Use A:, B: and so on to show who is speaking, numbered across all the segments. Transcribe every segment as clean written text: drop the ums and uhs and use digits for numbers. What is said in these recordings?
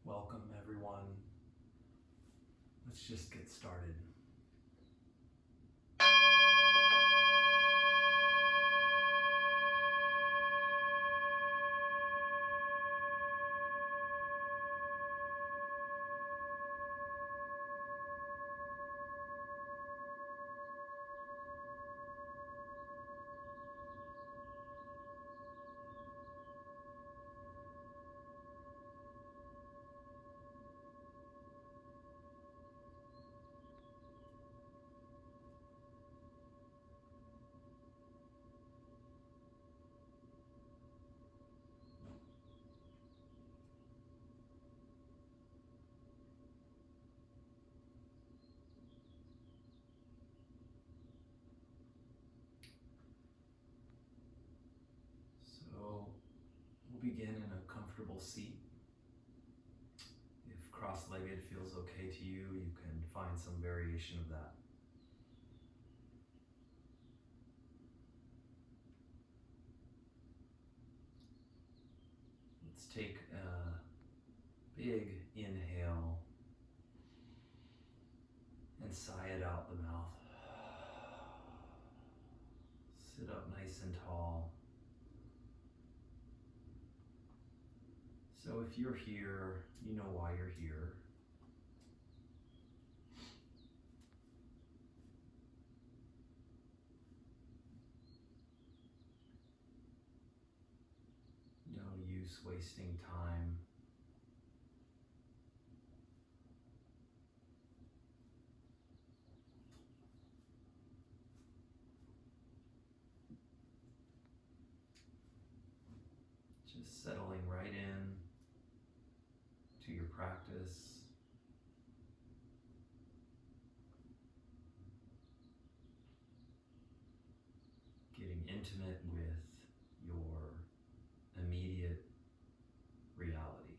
A: Welcome, everyone. Let's just get started. So we'll begin in a comfortable seat. If cross-legged feels okay to you, you can find some variation of that. Let's take a big inhale and sigh it out the mouth. Sit up nice and tall. So if you're here, you know why you're here. No use wasting time. Just settling right in to your practice. Getting intimate with your immediate reality.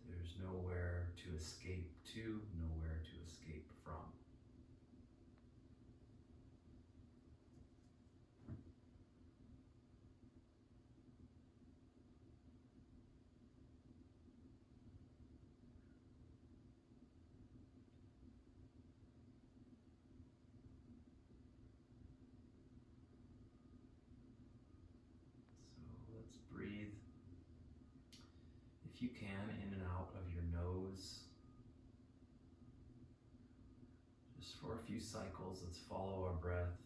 A: There's nowhere to escape to, nowhere to escape from. So let's breathe, if you can, in and out of your nose. Just for a few cycles, let's follow our breath.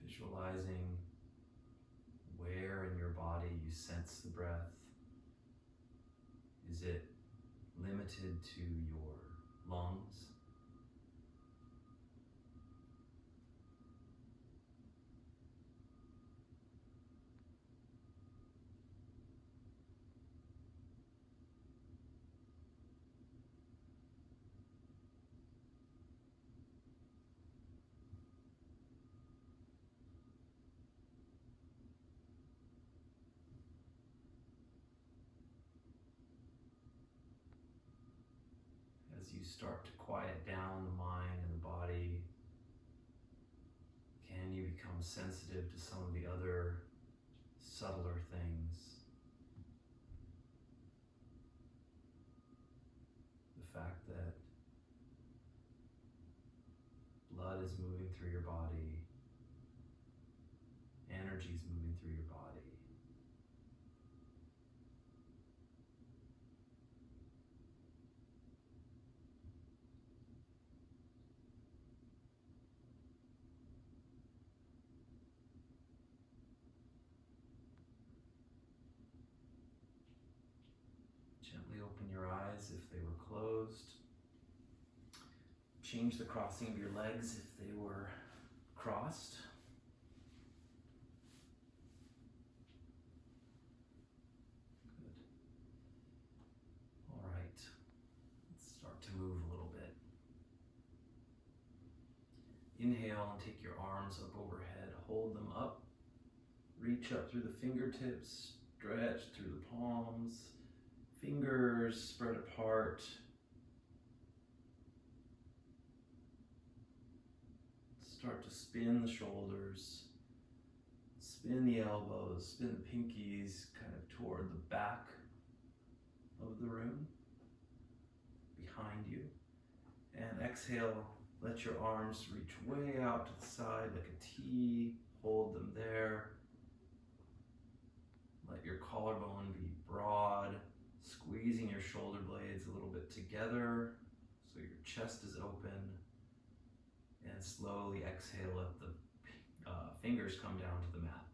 A: Visualizing where in your body you sense the breath. Is it limited to your lungs? As you start to quiet down the mind and the body, can you become sensitive to some of the other subtler things? The fact that blood is moving through your body, energy is moving through your body. Gently open your eyes if they were closed. Change the crossing of your legs if they were crossed. Good. All right. Let's start to move a little bit. Inhale and take your arms up overhead. Hold them up. Reach up through the fingertips. Stretch through the palms. Fingers spread apart. Start to spin the shoulders. Spin the elbows. Spin the pinkies kind of toward the back of the room. Behind you. And exhale. Let your arms reach way out to the side like a T. Hold them there. Let your collarbone be broad, squeezing your shoulder blades a little bit together so your chest is open. And slowly exhale, let the fingers come down to the mat.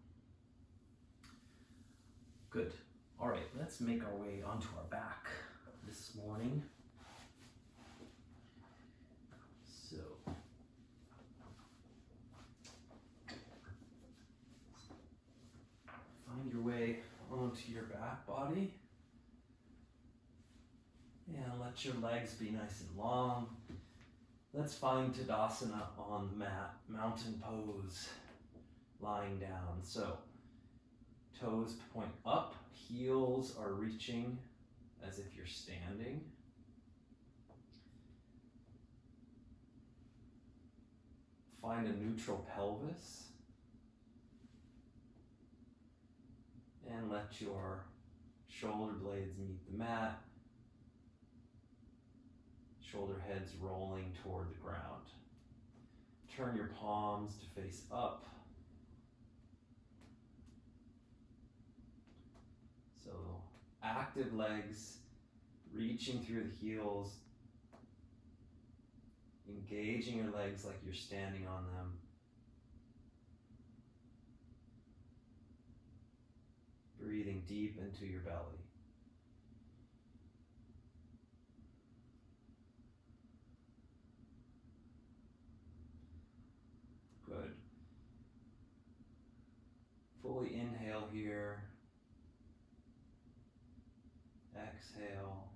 A: Good. All right, let's make our way onto our back this morning. So, find your way onto your back body. And let your legs be nice and long. Let's find Tadasana on the mat, mountain pose, lying down. So, toes point up, heels are reaching as if you're standing. Find a neutral pelvis. And let your shoulder blades meet the mat. Shoulder heads rolling toward the ground. Turn your palms to face up. So active legs reaching through the heels, engaging your legs like you're standing on them. Breathing deep into your belly. Good. Fully inhale here. Exhale.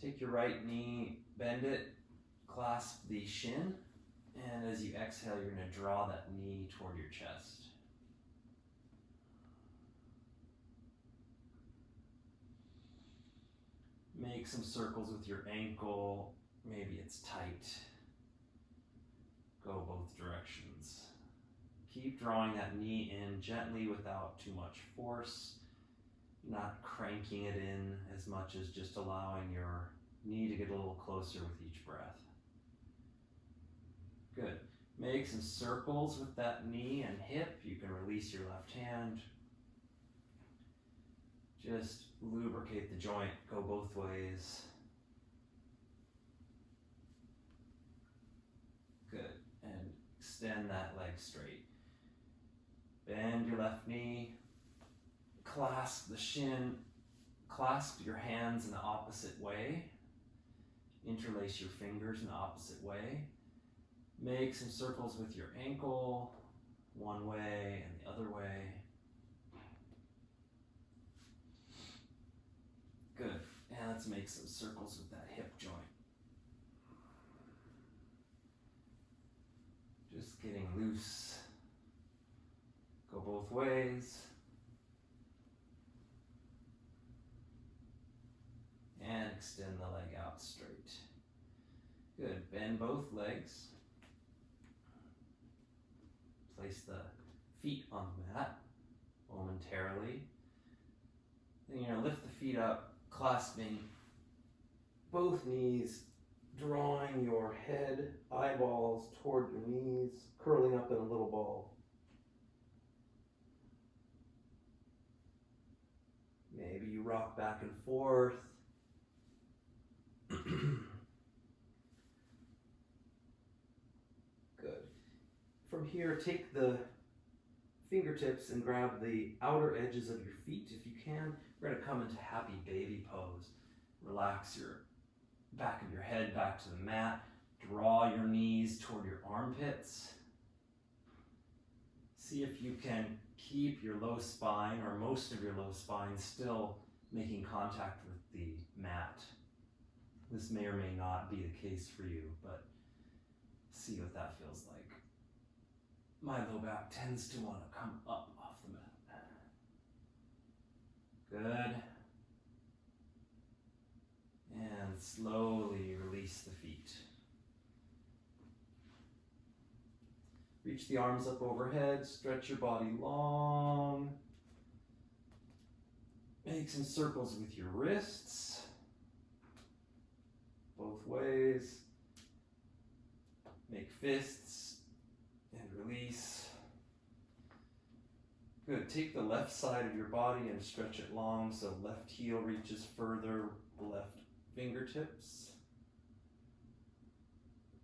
A: Take your right knee, bend it, clasp the shin, and as you exhale, you're going to draw that knee toward your chest. Make some circles with your ankle. Maybe it's tight. Go both directions. Keep drawing that knee in gently without too much force. Not cranking it in as much as just allowing your knee to get a little closer with each breath. Good. Make some circles with that knee and hip. You can release your left hand. Just lubricate the joint. Go both ways. Good. And extend that leg straight. Bend your left knee. Clasp the shin. Clasp your hands in the opposite way. Interlace your fingers in the opposite way. Make some circles with your ankle, one way and the other way. Good. And let's make some circles with that hip joint. Just getting loose. Go both ways. And extend the leg out straight. Good. Bend both legs. Place the feet on the mat momentarily. Then you're going to lift the feet up, clasping both knees, drawing your head, eyeballs toward your knees, curling up in a little ball. Maybe you rock back and forth. Good. From here, take the fingertips and grab the outer edges of your feet if you can. We're going to come into happy baby pose. Relax your back of your head back to the mat. Draw your knees toward your armpits. See if you can keep your low spine or most of your low spine still making contact with the mat. This may or may not be the case for you, but See what that feels like. My low back tends to want to come up off the mat. Good. And slowly release the feet. Reach the arms up overhead, stretch your body long. Make some circles with your wrists, both ways. Make fists and release. Good, take the left side of your body and stretch it long so left heel reaches further, left fingertips.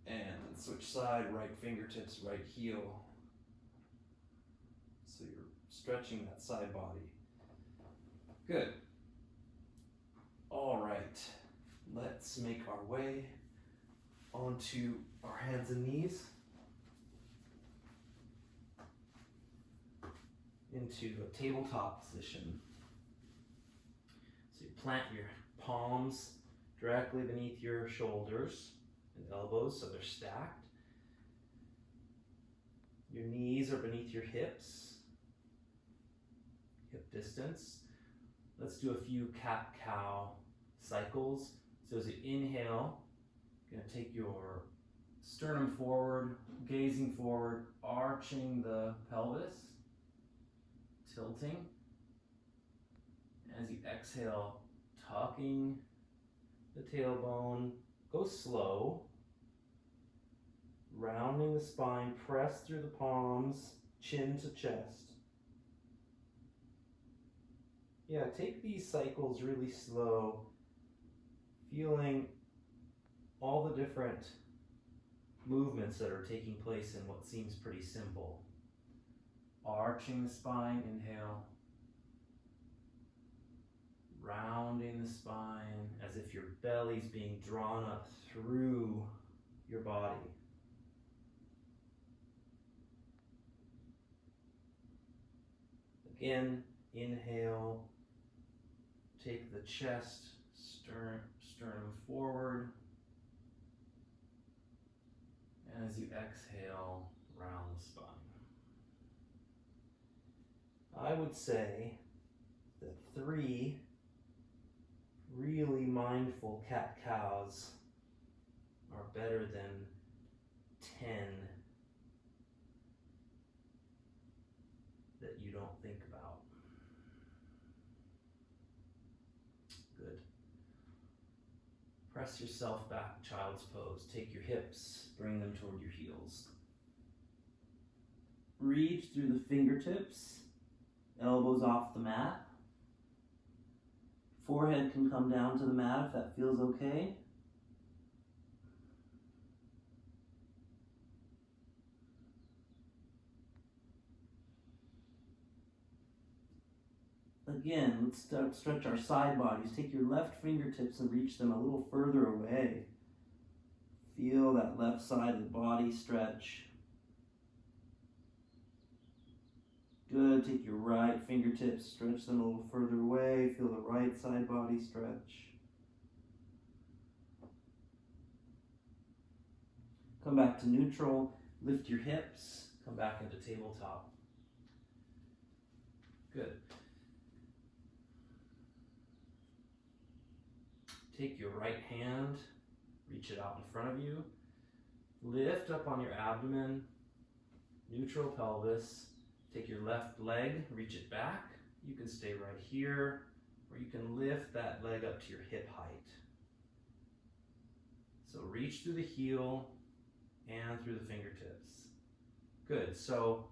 A: And switch side, right fingertips, right heel. So you're stretching that side body. Good. All right, let's make our way onto our hands and knees. Into a tabletop position. So you plant your palms directly beneath your shoulders and elbows so they're stacked. Your knees are beneath your hips, hip distance. Let's do a few cat-cow cycles. So as you inhale, you're going to take your sternum forward, gazing forward, arching the pelvis, tilting. As you exhale, tucking the tailbone, go slow, rounding the spine, press through the palms, chin to chest. Yeah, take these cycles really slow, feeling all the different movements that are taking place in what seems pretty simple. Arching the spine, inhale. Rounding the spine as if your belly's being drawn up through your body. Again, inhale. Take the chest, sternum forward. And as you exhale, round the spine. I would say that 3 really mindful cat-cows are better than 10 that you don't think about. Good. Press yourself back, child's pose. Take your hips, bring them toward your heels. Reach through the fingertips, elbows off the mat. Forehead can come down to the mat if that feels okay. Again, let's stretch our side bodies. Take your left fingertips and reach them a little further away. Feel that left side of the body stretch. Good, take your right fingertips, stretch them a little further away. Feel the right side body stretch. Come back to neutral, lift your hips, come back into tabletop. Good. Take your right hand, reach it out in front of you. Lift up on your abdomen, neutral pelvis. Take your left leg, reach it back. You can stay right here, or you can lift that leg up to your hip height. So reach through the heel and through the fingertips. Good, so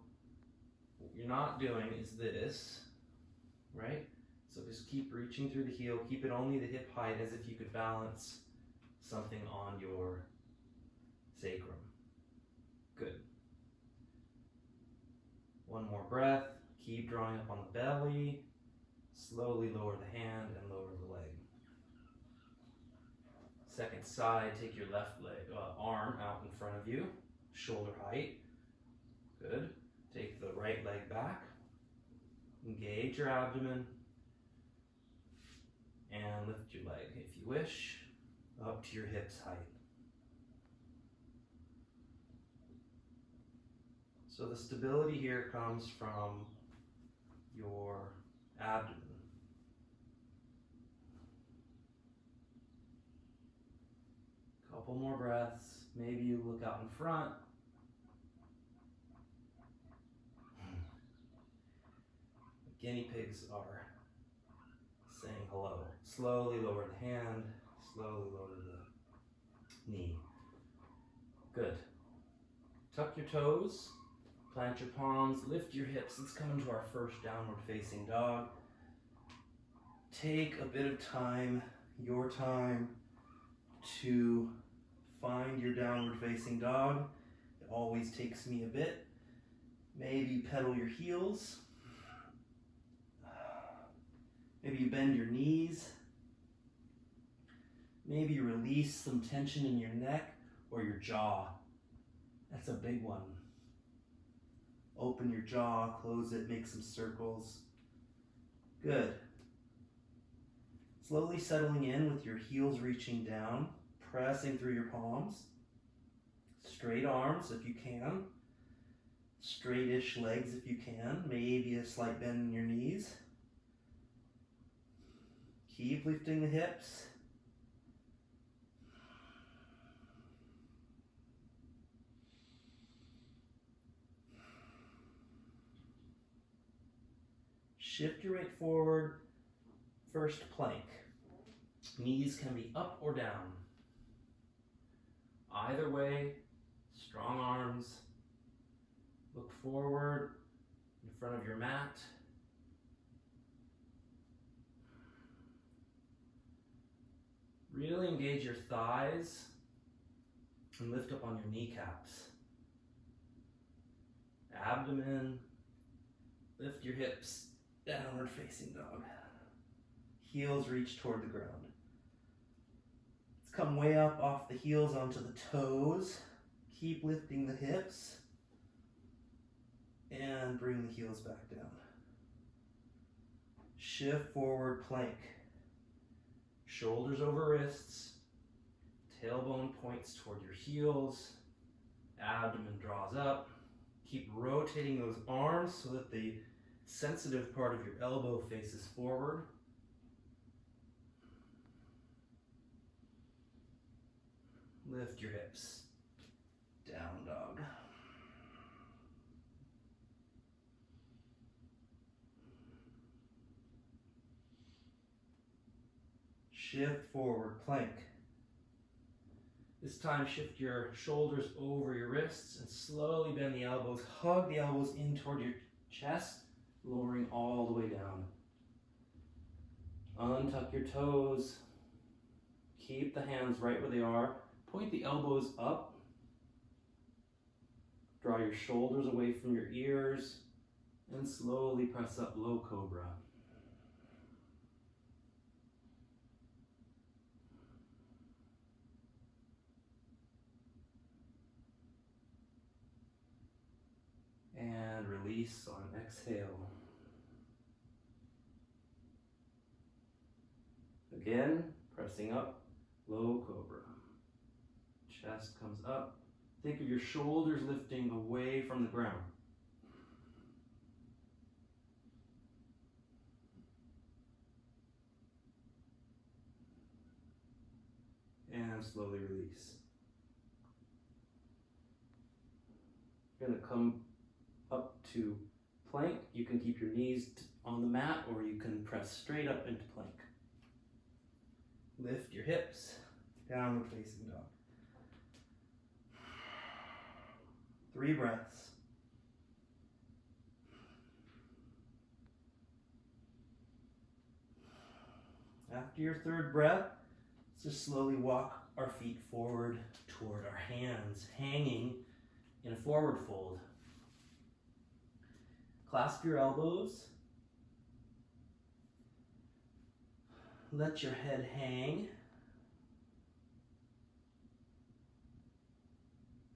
A: what you're not doing is this, right? So just keep reaching through the heel, keep it only the hip height as if you could balance something on your sacrum. Good. One more breath, keep drawing up on the belly, slowly lower the hand and lower the leg. Second side, take your left leg, arm out in front of you, shoulder height. Good. Take the right leg back, engage your abdomen, and lift your leg, if you wish, up to your hips height.
B: So the stability here comes from your abdomen. Couple more breaths. Maybe you look out in front. Guinea pigs are saying hello. Slowly lower the hand, slowly lower the knee. Good. Tuck your toes, plant your palms, lift your hips. Let's come into our first downward facing dog. Take a bit of time, your time, to find your downward facing dog. It always takes me a bit. Maybe pedal your heels. Maybe you bend your knees. Maybe you release some tension in your neck or your jaw. That's a big one. Open your jaw, close it, make some circles. Good. Slowly settling in with your heels reaching down, pressing through your palms. Straight arms if you can. Straightish legs if you can. Maybe a slight bend in your knees. Keep lifting the hips. Shift your weight forward. First plank. Knees can be up or down. Either way, strong arms. Look forward in front of your mat. Really engage your thighs and lift up on your kneecaps. Abdomen, lift your hips, downward facing dog. Heels reach toward the ground. Let's come way up off the heels onto the toes. Keep lifting the hips and bring the heels back down. Shift forward plank. Shoulders over wrists, tailbone points toward your heels, abdomen draws up. Keep rotating those arms so that the sensitive part of your elbow faces forward. Lift your hips. Down dog. Shift forward plank. This time shift your shoulders over your wrists and slowly bend the elbows. Hug the elbows in toward your chest, lowering all the way down. Untuck your toes. Keep the hands right where they are. Point the elbows up. Draw your shoulders away from your ears and slowly press up, low cobra. And release on exhale. Again, pressing up, low cobra. Chest comes up. Think of your shoulders lifting away from the ground. And slowly release. You're going to come up to plank. You can keep your knees on the mat or you can press straight up into plank. Lift your hips, downward facing dog. 3 breaths. After your 3rd breath, let's just slowly walk our feet forward toward our hands, hanging in a forward fold. Clasp your elbows. Let your head hang.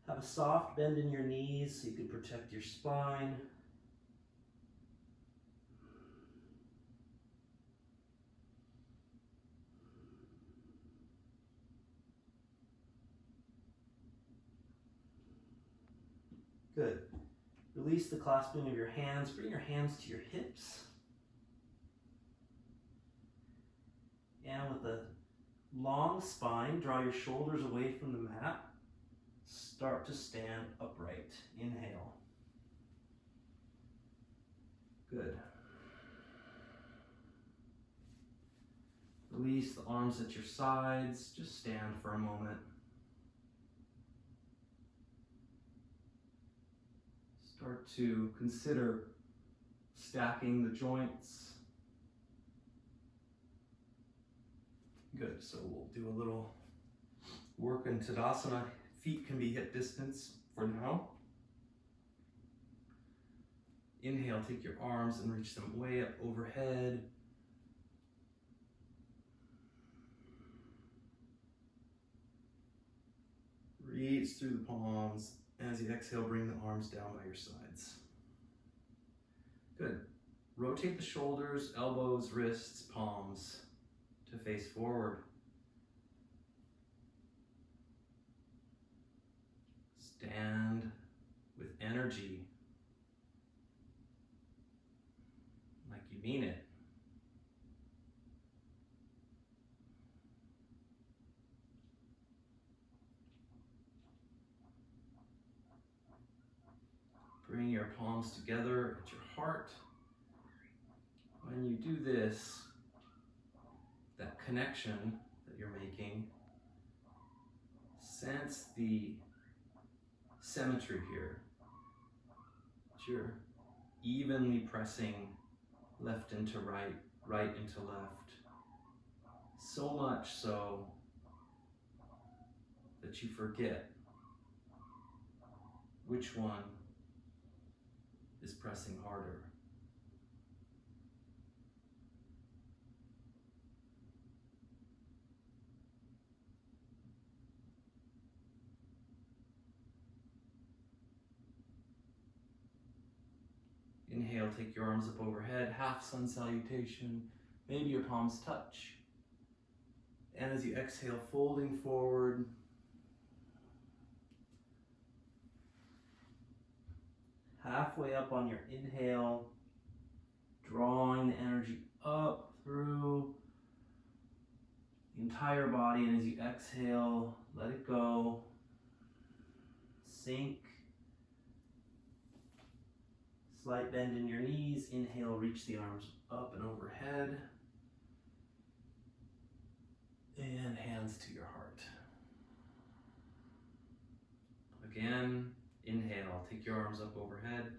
B: Have a soft bend in your knees so you can protect your spine. Good. Release the clasping of your hands. Bring your hands to your hips. And with a long spine, draw your shoulders away from the mat. Start to stand upright. Inhale. Good. Release the arms at your sides. Just stand for a moment. Start to consider stacking the joints. Good, so we'll do a little work in Tadasana. Feet can be hip distance for now. Inhale, take your arms and reach them way up overhead. Reach through the palms. As you exhale, bring the arms down by your sides. Good. Rotate the shoulders, elbows, wrists, palms to face forward. Stand with energy, like you mean it. Bring your palms together at your heart. When you do this, that connection that you're making, sense the symmetry here. That you're evenly pressing left into right, right into left. So much so that you forget which one is pressing harder. Inhale, take your arms up overhead, half sun salutation. Maybe your palms touch. And as you exhale, folding forward. Halfway up on your inhale, drawing the energy up through the entire body. And as you exhale, let it go. Sink. Slight bend in your knees. Inhale, reach the arms up and overhead. And hands to your heart. Again, inhale, take your arms up overhead.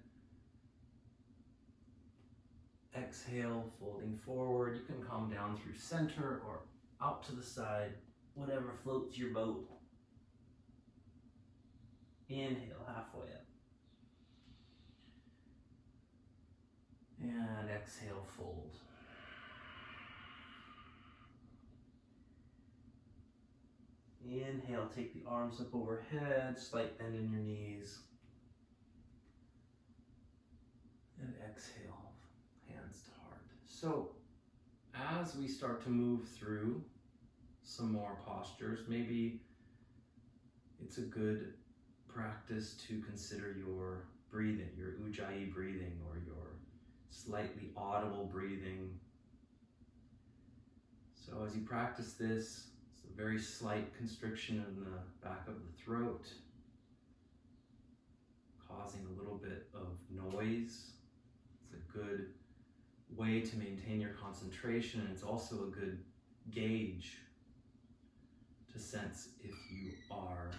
B: Exhale, folding forward. You can come down through center or out to the side, whatever floats your boat. Inhale, halfway up. And exhale, fold. Inhale, take the arms up overhead, slight bend in your knees. And exhale, hands to heart. So, as we start to move through some more postures, maybe it's a good practice to consider your breathing, your Ujjayi breathing, or your slightly audible breathing. So as you practice this, it's a very slight constriction in the back of the throat, causing a little bit of noise. It's a good way to maintain your concentration, and it's also a good gauge to sense if you are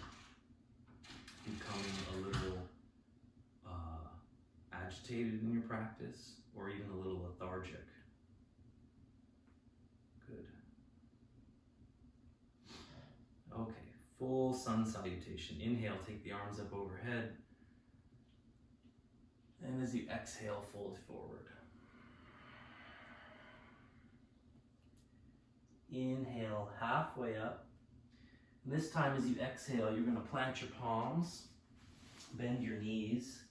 B: becoming a little agitated in your practice, or even a little lethargic. Good. Okay, full sun salutation. Inhale, take the arms up overhead. And as you exhale, fold forward. Inhale, halfway up. And this time as you exhale, you're going to plant your palms, bend your knees,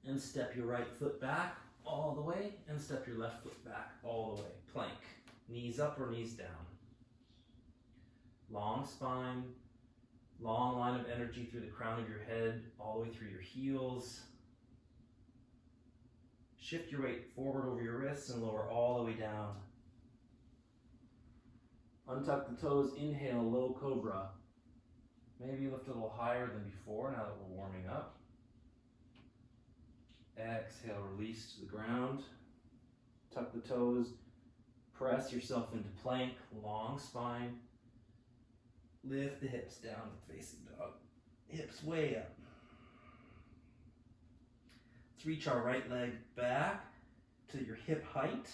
B: and step your right foot back all the way, and step your left foot back all the way. Plank. Knees up or knees down. Long spine, long line of energy through the crown of your head, all the way through your heels. Shift your weight forward over your wrists and lower all the way down. Untuck the toes, inhale, low cobra. Maybe lift a little higher than before now that we're warming up. Exhale, release to the ground. Tuck the toes, press yourself into plank, long spine. Lift the hips down, facing dog. Hips way up. Let's reach our right leg back to your hip height.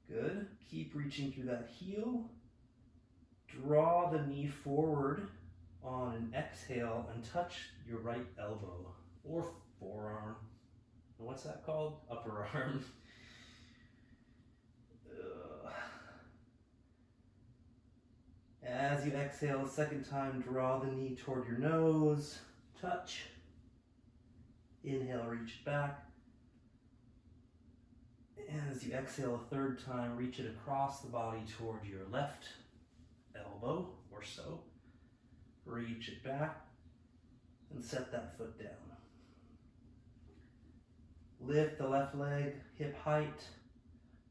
B: Good. Keep reaching through that heel. Draw the knee forward on an exhale and touch your right elbow or forearm. And what's that called? Upper arm. As you exhale a second time, draw the knee toward your nose. Touch. Inhale, reach it back. And as you exhale a third time, reach it across the body toward your left elbow or so. Reach it back and set that foot down. Lift the left leg, hip height.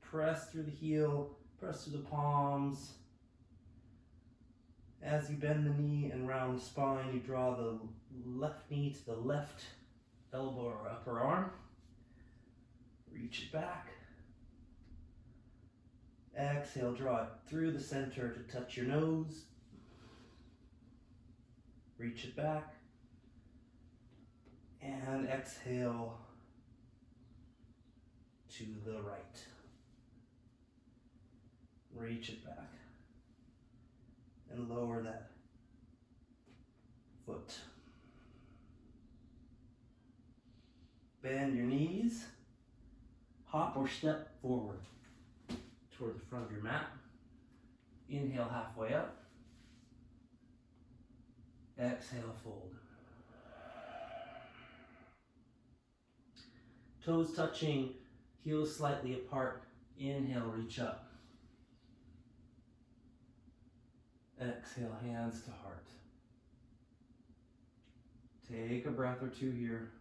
B: Press through the heel, press through the palms. As you bend the knee and round the spine, you draw the left knee to the left elbow or upper arm. Reach it back. Exhale, draw it through the center to touch your nose. Reach it back. And exhale to the right. Reach it back. And lower that foot. Bend your knees. Hop or step forward toward the front of your mat. Inhale halfway up. Exhale, fold. Toes touching, heels slightly apart. Inhale, reach up. Exhale, hands to heart. Take a breath or two here.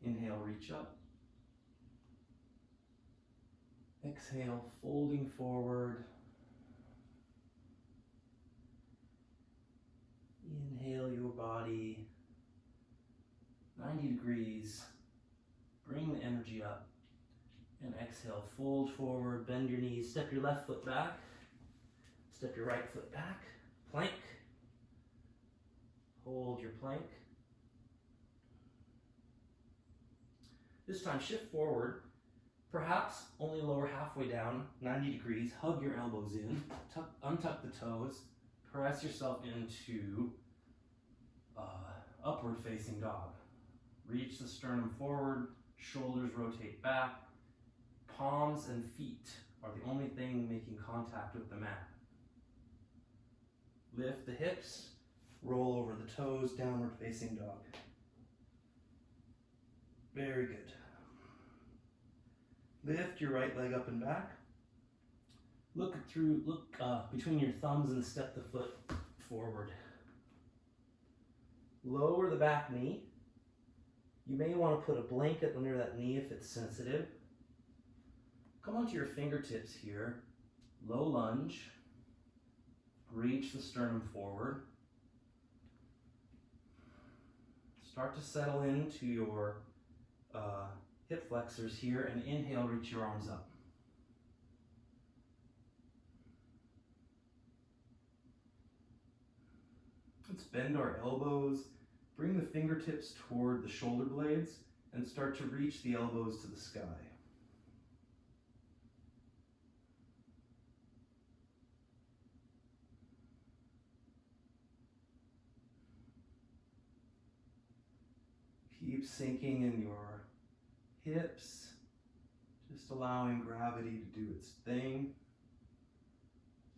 B: Inhale, reach up. Exhale, folding forward. Inhale your body 90 degrees. Bring the energy up. And exhale, fold forward, bend your knees, step your left foot back. Step your right foot back. Plank. Hold your plank. This time shift forward, perhaps only lower halfway down, 90 degrees, hug your elbows in, untuck the toes, press yourself into upward facing dog. Reach the sternum forward, shoulders rotate back, palms and feet are the only thing making contact with the mat. Lift the hips, roll over the toes, downward facing dog. Very good. Lift your right leg up and back. Look between your thumbs and step the foot forward. Lower the back knee. You may want to put a blanket under that knee if it's sensitive. Come onto your fingertips here. Low lunge. Reach the sternum forward. Start to settle into your hip flexors here, and inhale, reach your arms up. Let's bend our elbows, bring the fingertips toward the shoulder blades, and start to reach the elbows to the sky. Keep sinking in your hips, just allowing gravity to do its thing.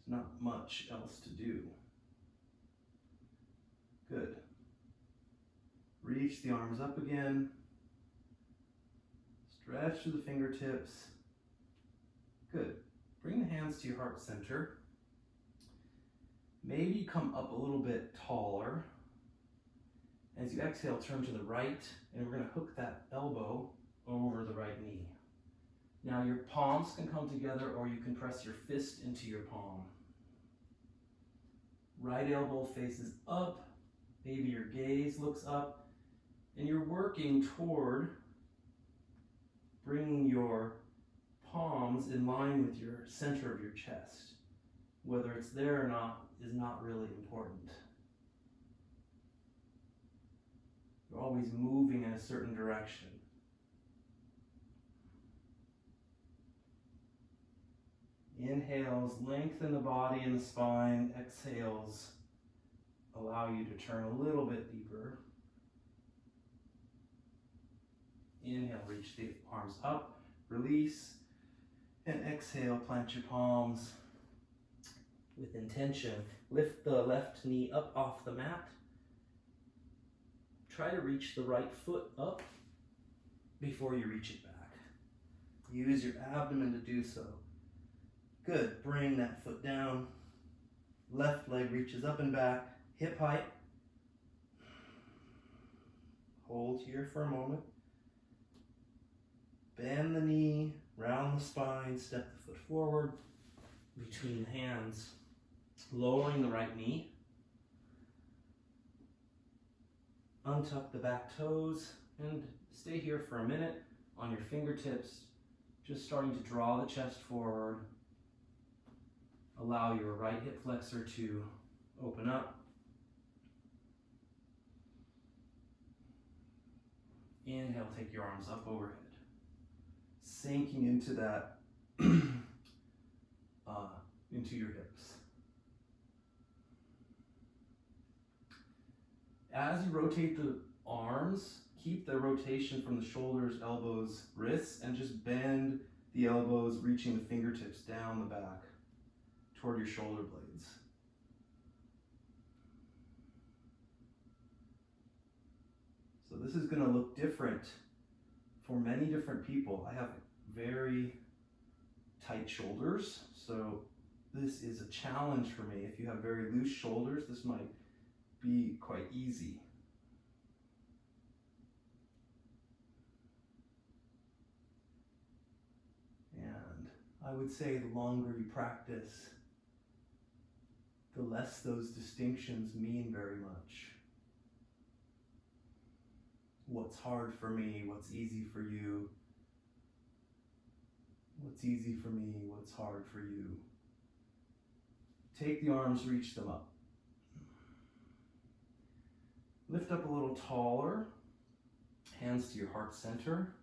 B: There's not much else to do. Good. Reach the arms up again. Stretch to the fingertips. Good. Bring the hands to your heart center. Maybe come up a little bit taller. As you exhale, turn to the right, and we're going to hook that elbow over the right knee. Now your palms can come together, or you can press your fist into your palm. Right elbow faces up, maybe your gaze looks up, and you're working toward bringing your palms in line with your center of your chest. Whether it's there or not is not really important. You're always moving in a certain direction. Inhales, lengthen the body and the spine. Exhales, allow you to turn a little bit deeper. Inhale, reach the arms up, release, and exhale, plant your palms with intention. Lift the left knee up off the mat. Try to reach the right foot up before you reach it back. Use your abdomen to do so. Good, bring that foot down. Left leg reaches up and back, hip height. Hold here for a moment. Bend the knee, round the spine, step the foot forward between the hands, lowering the right knee. Untuck the back toes and stay here for a minute on your fingertips, just starting to draw the chest forward. Allow your right hip flexor to open up. Inhale, take your arms up overhead. Sinking into that, into your hips. As you rotate the arms, keep the rotation from the shoulders, elbows, wrists, and just bend the elbows, reaching the fingertips down the back toward your shoulder blades. So this is going to look different for many different people. I have very tight shoulders, so this is a challenge for me. If you have very loose shoulders, this might be quite easy. And I would say the longer you practice, the less those distinctions mean very much. What's hard for me, what's easy for you, what's easy for me, what's hard for you. Take the arms, reach them up. Lift up a little taller, hands to your heart center.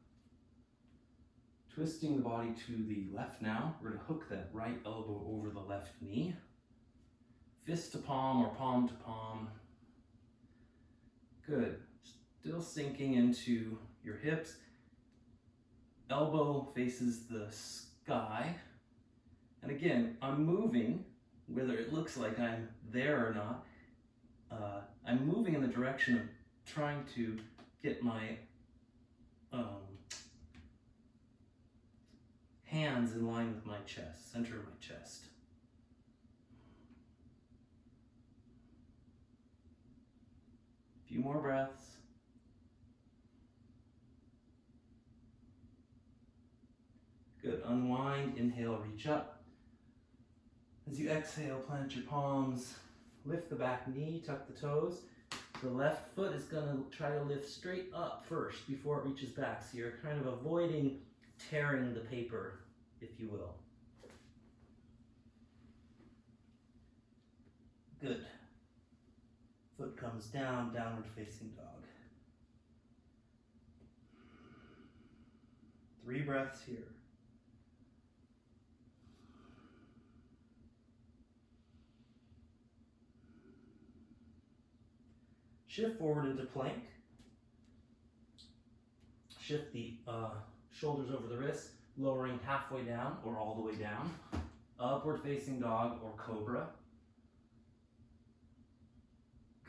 B: Twisting the body to the left now. We're going to hook that right elbow over the left knee. Fist to palm or palm to palm. Good. Still sinking into your hips. Elbow faces the sky. And again, I'm moving, whether it looks like I'm there or not. I'm moving in the direction of trying to get my hands in line with my chest, center of my chest. A few more breaths. Good, unwind, inhale, reach up. As you exhale, plant your palms, lift the back knee, tuck the toes. The left foot is gonna try to lift straight up first before it reaches back. So you're kind of avoiding tearing the paper, if you will. Good. Foot comes down, downward facing dog. 3 breaths here. Shift forward into plank. Shift the shoulders over the wrists, lowering halfway down or all the way down. Upward facing dog or cobra.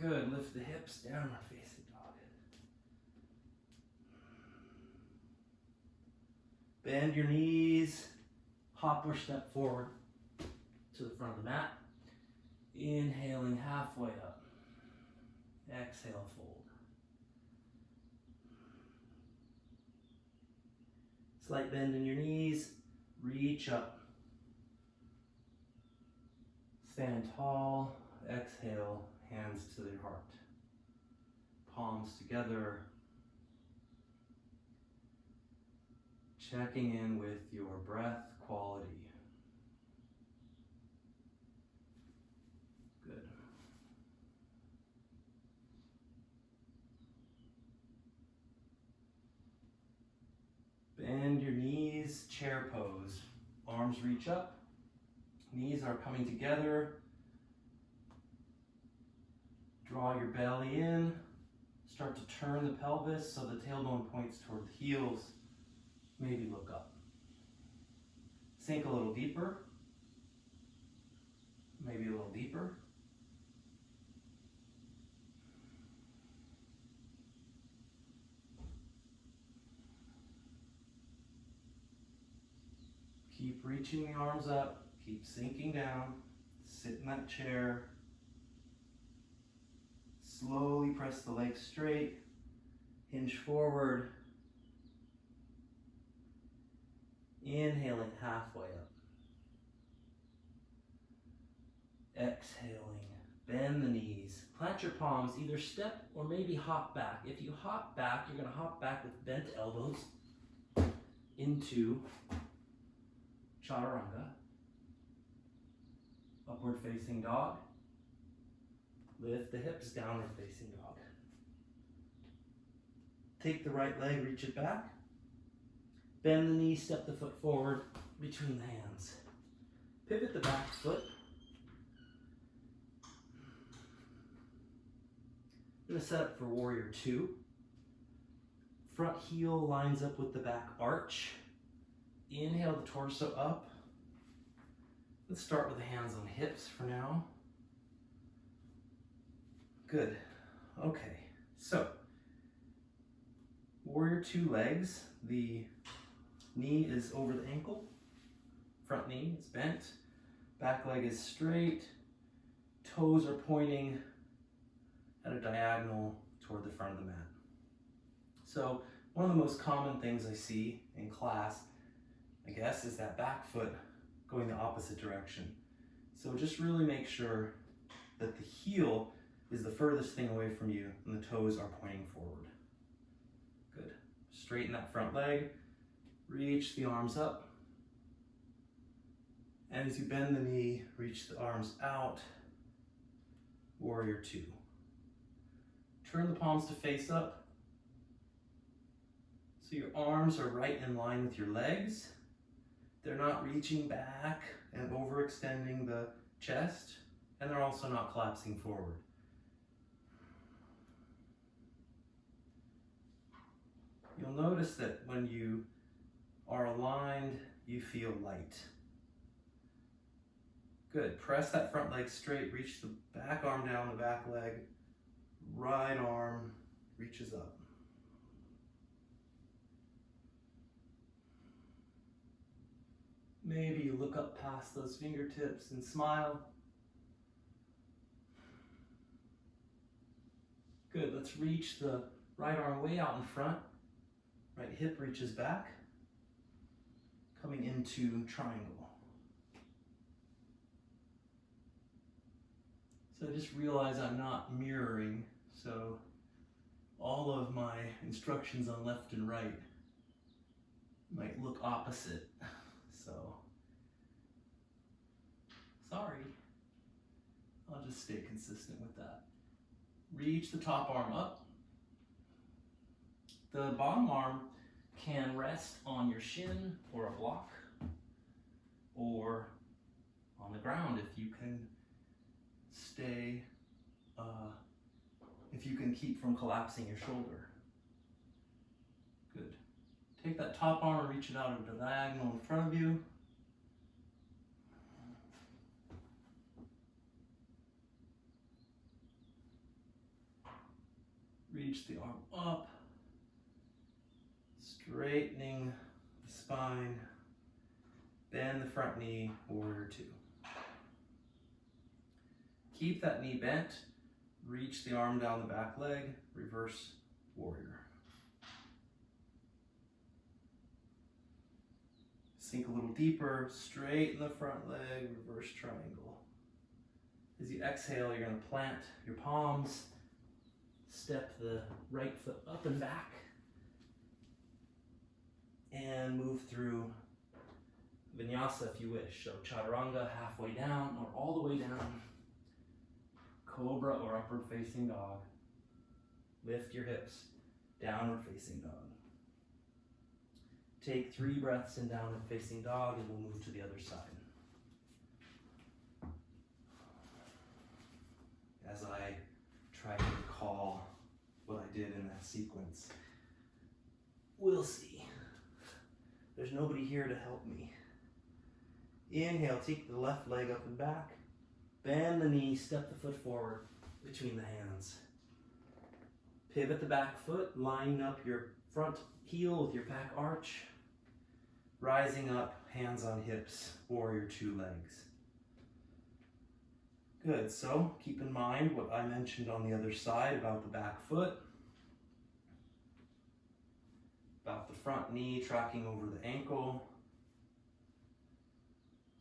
B: Good, lift the hips, downward facing dog. Bend your knees, hop or step forward to the front of the mat. Inhaling halfway up. Exhale, fold. Slight bend in your knees, reach up. Stand tall, exhale, hands to the heart. Palms together. Checking in with your breath quality. Good. Bend your knees, chair pose. Arms reach up. Knees are coming together. Draw your belly in. Start to turn the pelvis so the tailbone points toward the heels. Maybe look up. Sink a little deeper. Maybe a little deeper. Keep reaching the arms up. Keep sinking down. Sit in that chair. Slowly press the legs straight. Hinge forward. Inhaling halfway up. Exhaling. Bend the knees. Plant your palms. Either step or maybe hop back. If you hop back, you're going to hop back with bent elbows into Chaturanga. Upward facing dog. Lift the hips, downward facing dog. Take the right leg, reach it back. Bend the knee, step the foot forward between the hands. Pivot the back foot. I'm going to set up for warrior two. Front heel lines up with the back arch. Inhale the torso up. Let's start with the hands on hips for now. Good. Okay, so warrior two legs. The knee is over the ankle. Front knee is bent. Back leg is straight. Toes are pointing at a diagonal toward the front of the mat. So one of the most common things I see in class, I guess, is that back foot going the opposite direction. So just really make sure that the heel is the furthest thing away from you and the toes are pointing forward. Good. Straighten that front leg. Reach the arms up. And as you bend the knee, reach the arms out. Warrior two. Turn the palms to face up. So your arms are right in line with your legs. They're not reaching back and overextending the chest, and they're also not collapsing forward. You'll notice that when you are aligned, you feel light. Good. Press that front leg straight. Reach the back arm down, the back leg. Right arm reaches up. Maybe you look up past those fingertips and smile. Good. Let's reach the right arm way out in front. Right hip reaches back. Coming into triangle. So just realize I'm not mirroring, so all of my instructions on left and right might look opposite. So, sorry. I'll just stay consistent with that. Reach the top arm up. The bottom arm can rest on your shin or a block, or on the ground if you can stay, if you can keep from collapsing your shoulder. Good. Take that top arm and reach it out over the diagonal in front of you. Reach the arm up, straightening the spine. Bend the front knee, warrior two. Keep that knee bent. Reach the arm down the back leg, reverse warrior. Sink a little deeper, straighten the front leg, reverse triangle. As you exhale, you're going to plant your palms, step the right foot up and back, and move through vinyasa if you wish. So chaturanga, halfway down or all the way down. Cobra or upward facing dog. Lift your hips, downward facing dog. Take 3 breaths in downward facing dog and we'll move to the other side. As I try to recall what I did in that sequence, we'll see. There's nobody here to help me. Inhale, take the left leg up and back. Bend the knee, step the foot forward between the hands. Pivot the back foot, line up your front heel with your back arch. Rising up, hands on hips, warrior two legs. Good, so keep in mind what I mentioned on the other side about the back foot. About the front knee tracking over the ankle.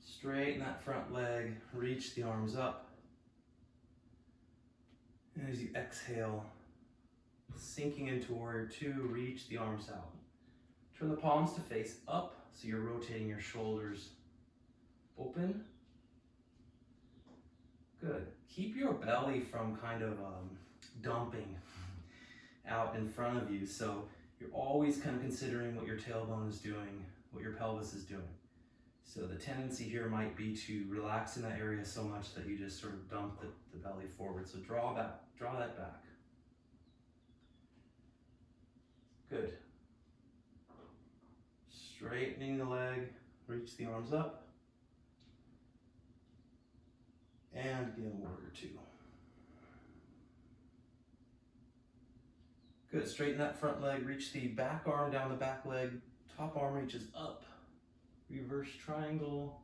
B: Straighten that front leg, reach the arms up. And as you exhale, sinking into warrior two, reach the arms out. Turn the palms to face up, so you're rotating your shoulders open. Good. Keep your belly from kind of dumping out in front of you. So you're always kind of considering what your tailbone is doing, what your pelvis is doing. So the tendency here might be to relax in that area so much that you just sort of dump the belly forward. So draw that back. Good. Straightening the leg, reach the arms up. And again, warrior two. Good, straighten that front leg, reach the back arm down the back leg, top arm reaches up. Reverse triangle,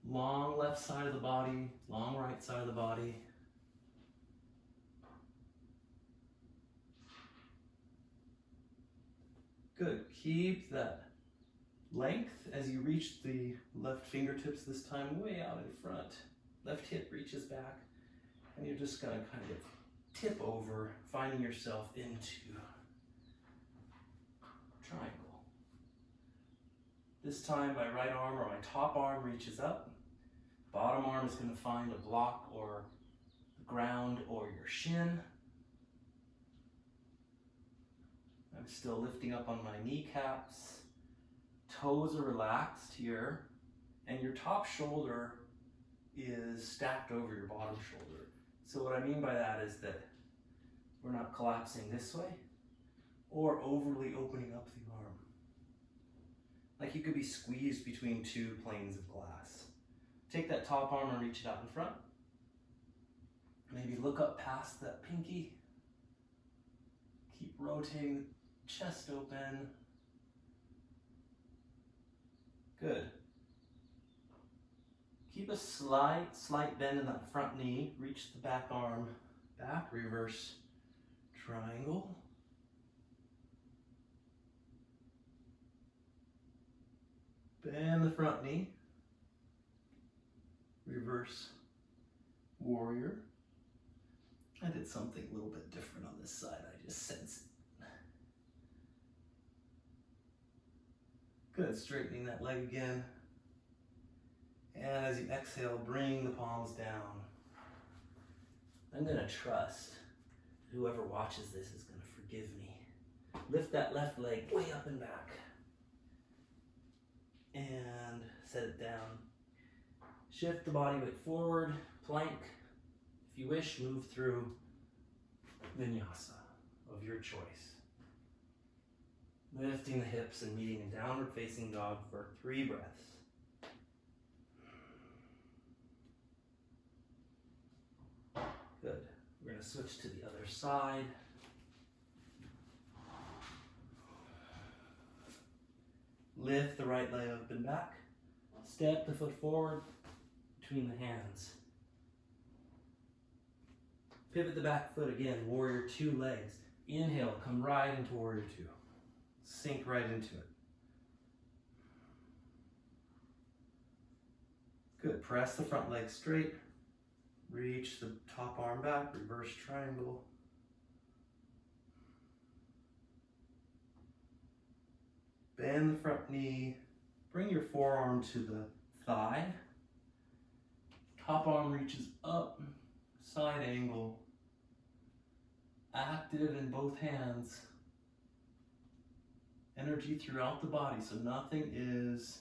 B: long left side of the body, long right side of the body. Good, keep that length as you reach the left fingertips this time way out in front. Left hip reaches back, and you're just gonna kind of tip over, finding yourself into triangle. This time my right arm or my top arm reaches up. Bottom arm is going to find a block or the ground or your shin. I'm still lifting up on my kneecaps. Toes are relaxed here. And your top shoulder is stacked over your bottom shoulder. So what I mean by that is that we're not collapsing this way or overly opening up the arm. Like you could be squeezed between two planes of glass. Take that top arm and reach it out in front. Maybe look up past that pinky. Keep rotating the chest open. Good. Keep a slight bend in that front knee. Reach the back arm back, reverse triangle. Bend the front knee. Reverse warrior. I did something a little bit different on this side. I just sense it. Good, straightening that leg again. And as you exhale, bring the palms down. I'm gonna trust whoever watches this is gonna forgive me. Lift that left leg way up and back. And set it down. Shift the body weight forward, plank. If you wish, move through vinyasa of your choice. Lifting the hips and meeting in downward facing dog for 3 breaths. Good. We're going to switch to the other side. Lift the right leg up and back. Step the foot forward between the hands. Pivot the back foot again, warrior two legs. Inhale, come right into warrior two. Sink right into it. Good, press the front leg straight. Reach the top arm back, reverse triangle. Bend the front knee. Bring your forearm to the thigh. Top arm reaches up, side angle. Active in both hands. Energy throughout the body, so nothing is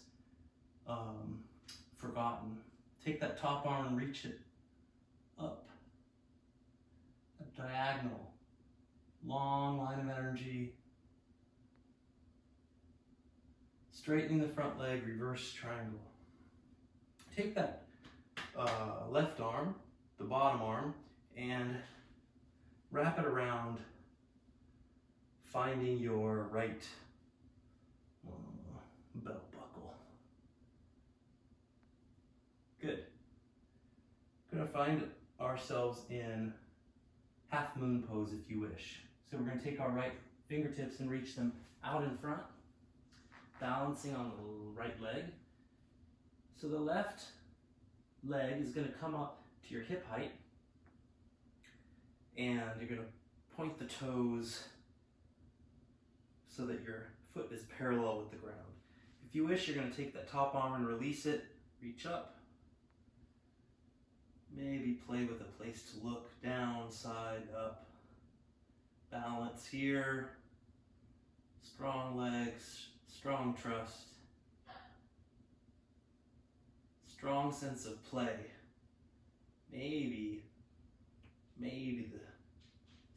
B: forgotten. Take that top arm and reach it up. A diagonal, long line of energy. Straightening the front leg, reverse triangle. Take that left arm, the bottom arm, and wrap it around, finding your right belt buckle. Good. Gonna find ourselves in half moon pose if you wish. So we're gonna take our right fingertips and reach them out in front, balancing on the right leg. So the left leg is gonna come up to your hip height, and you're gonna point the toes so that your foot is parallel with the ground. If you wish, you're gonna take that top arm and release it, reach up. Maybe play with a place to look, down, side, up. Balance here. Strong legs, strong trust. Strong sense of play. Maybe the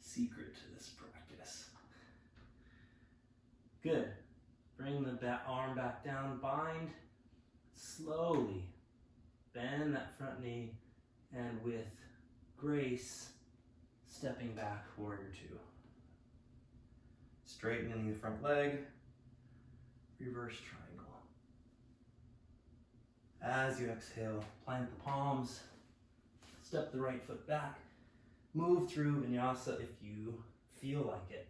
B: secret to this practice. Good. Bring the arm back down, bind. Slowly bend that front knee, and with grace, stepping back, warrior two. Straightening the front leg, reverse triangle. As you exhale, plant the palms, step the right foot back, move through vinyasa if you feel like it.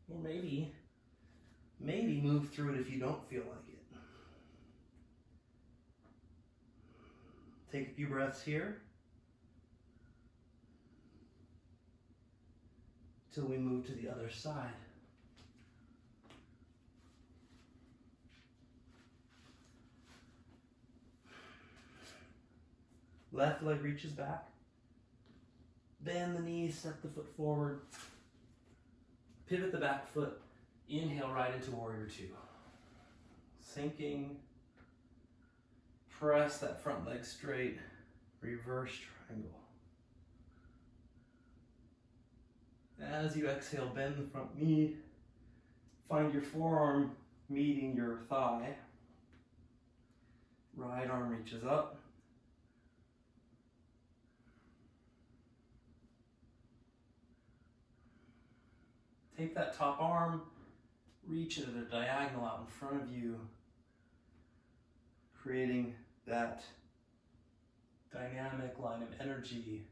B: Or maybe move through it if you don't feel like it. Take a few breaths here till we move to the other side. Left leg reaches back. Bend the knees, step the foot forward. Pivot the back foot. Inhale right into warrior two. Sinking. Press that front leg straight. Reverse triangle. As you exhale, bend the front knee. Find your forearm meeting your thigh. Right arm reaches up. Take that top arm, reach it at a diagonal out in front of you, creating that dynamic line of energy.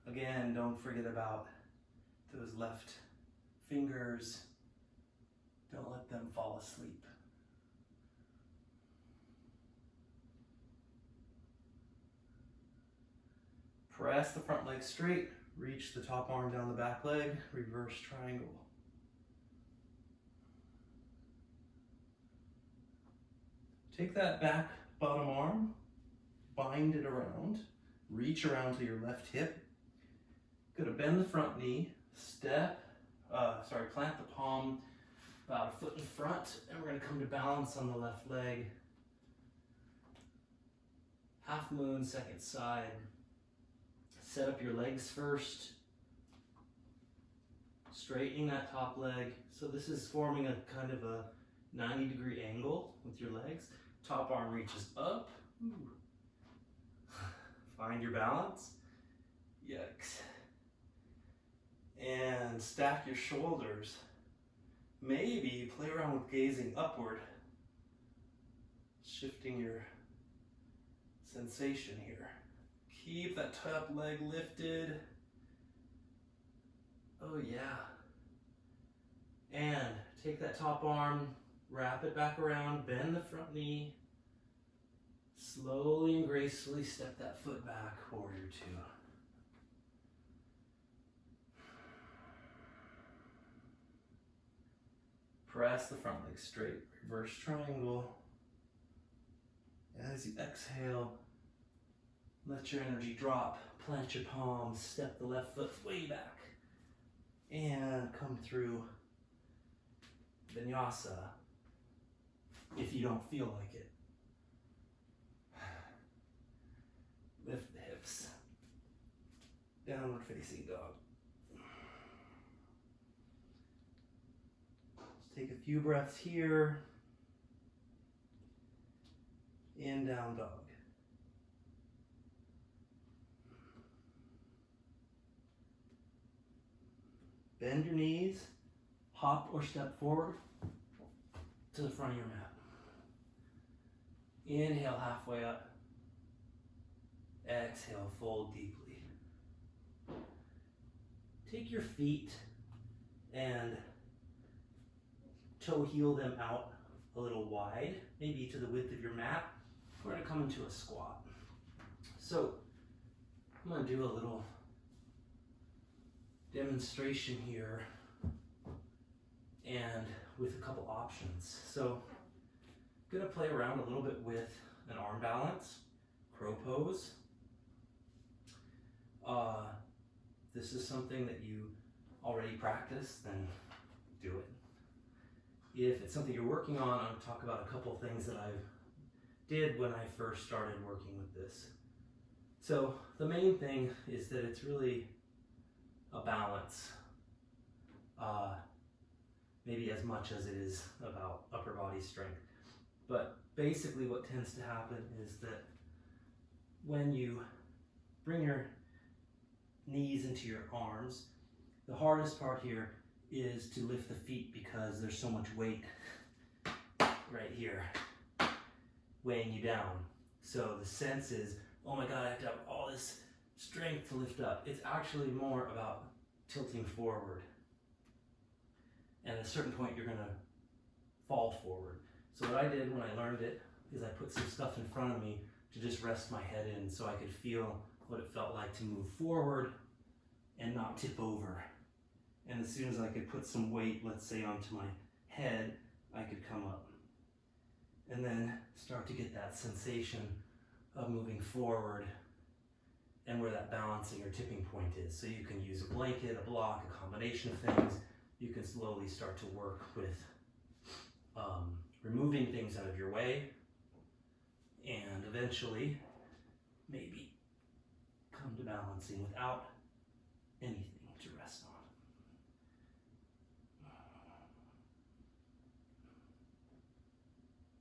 B: Again, don't forget about those left fingers. Don't let them fall asleep. Press the front leg straight, reach the top arm down the back leg, reverse triangle. Take that back bottom arm, bind it around, reach around to your left hip. Gonna bend the front knee, plant the palm about a foot in front, and we're gonna come to balance on the left leg. Half moon, second side. Set up your legs first. Straightening that top leg. So this is forming a kind of a 90-degree angle with your legs. Top arm reaches up. Ooh. Find your balance. Yikes. And stack your shoulders. Maybe play around with gazing upward, shifting your sensation here. Keep that top leg lifted. Oh yeah. And take that top arm, wrap it back around, bend the front knee. Slowly and gracefully step that foot back, warrior two. Press the front leg straight, reverse triangle. As you exhale, let your energy drop. Plant your palms, step the left foot way back. And come through Vinyasa if you don't feel like it. Lift the hips. Downward facing dog. Let's take a few breaths here. In down dog. Bend your knees, hop or step forward to the front of your mat. Inhale halfway up. Exhale, fold deeply. Take your feet and toe heel them out a little wide, maybe to the width of your mat. We're going to come into a squat. So I'm going to do a little demonstration here and with a couple options. So I'm going to play around a little bit with an arm balance, crow pose. This is something that you already practice, then do it. If it's something you're working on, I'm going to talk about a couple things that I did when I first started working with this. So the main thing is that it's really a balance, maybe as much as it is about upper body strength. But basically what tends to happen is that when you bring your knees into your arms, the hardest part here is to lift the feet because there's so much weight right here weighing you down. So the sense is, oh my God, I have to have all this strength to lift up. It's actually more about tilting forward. And at a certain point, you're going to fall forward. So what I did when I learned it is I put some stuff in front of me to just rest my head in so I could feel what it felt like to move forward and not tip over. And as soon as I could put some weight, let's say, onto my head, I could come up. And then start to get that sensation of moving forward and where that balancing or tipping point is. So you can use a blanket, a block, a combination of things. You can slowly start to work with removing things out of your way, and eventually maybe come to balancing without anything to rest on.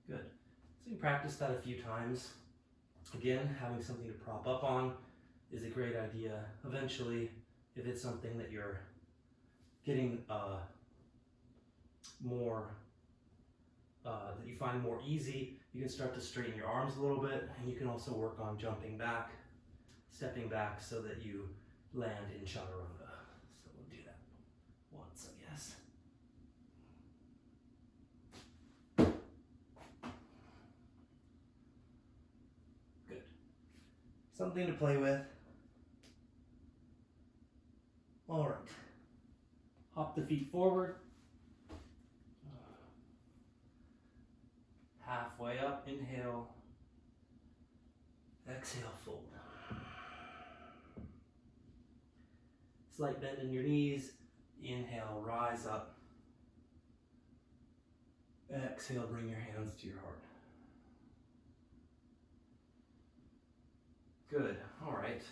B: Good. So you practice that a few times. Again, having something to prop up on is a great idea. Eventually, if it's something that you're getting that you find more easy, you can start to straighten your arms a little bit, and you can also work on jumping back, stepping back so that you land in chaturanga. So we'll do that once, I guess. Good. Something to play with. All right. Hop the feet forward. Halfway up, inhale. Exhale, fold. Slight bend in your knees. Inhale, rise up. Exhale, bring your hands to your heart. Good, all right.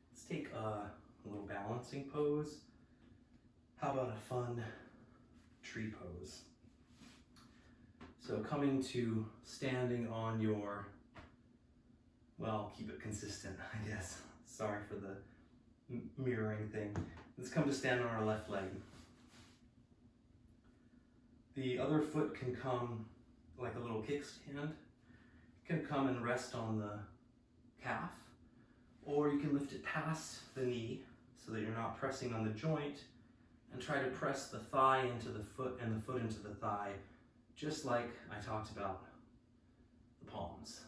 B: Let's take a little balancing pose. How about a fun tree pose? So coming to standing on your well, keep it consistent, I guess. Sorry for the mirroring thing. Let's come to stand on our left leg. The other foot can come like a little kickstand. It can come and rest on the calf, or you can lift it past the knee so that you're not pressing on the joint, and try to press the thigh into the foot and the foot into the thigh, just like I talked about the palms.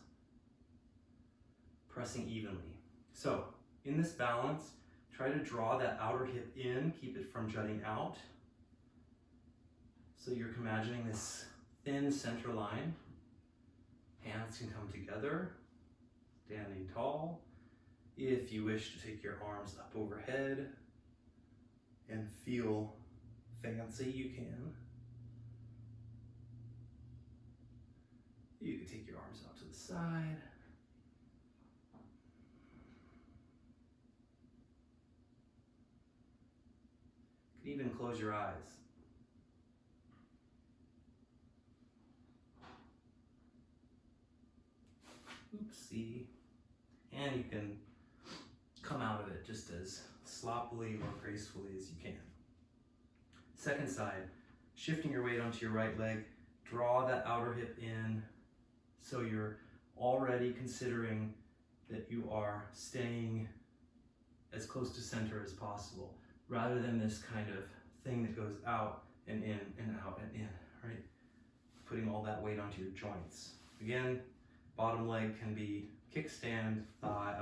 B: Pressing evenly. So in this balance, try to draw that outer hip in, keep it from jutting out. So you're imagining this thin center line. Hands can come together, standing tall. If you wish to take your arms up overhead and feel fancy, you can. You can take your arms out to the side. You can even close your eyes. Oopsie. And you can come out of it just as sloppily or gracefully as you can. Second side, shifting your weight onto your right leg, draw that outer hip in so you're already considering that you are staying as close to center as possible, rather than this kind of thing that goes out and in and out and in, right? Putting all that weight onto your joints. Again, bottom leg can be kickstand, thigh,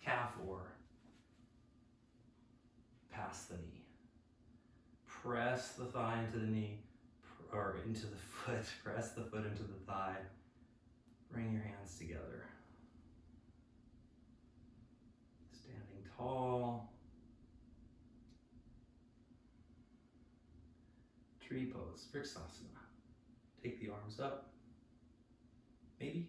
B: calf, or past the knee. Press the thigh into the knee, or into the foot. Press the foot into the thigh. Bring your hands together. Standing tall. Tree pose, Vrksasana. Take the arms up. Maybe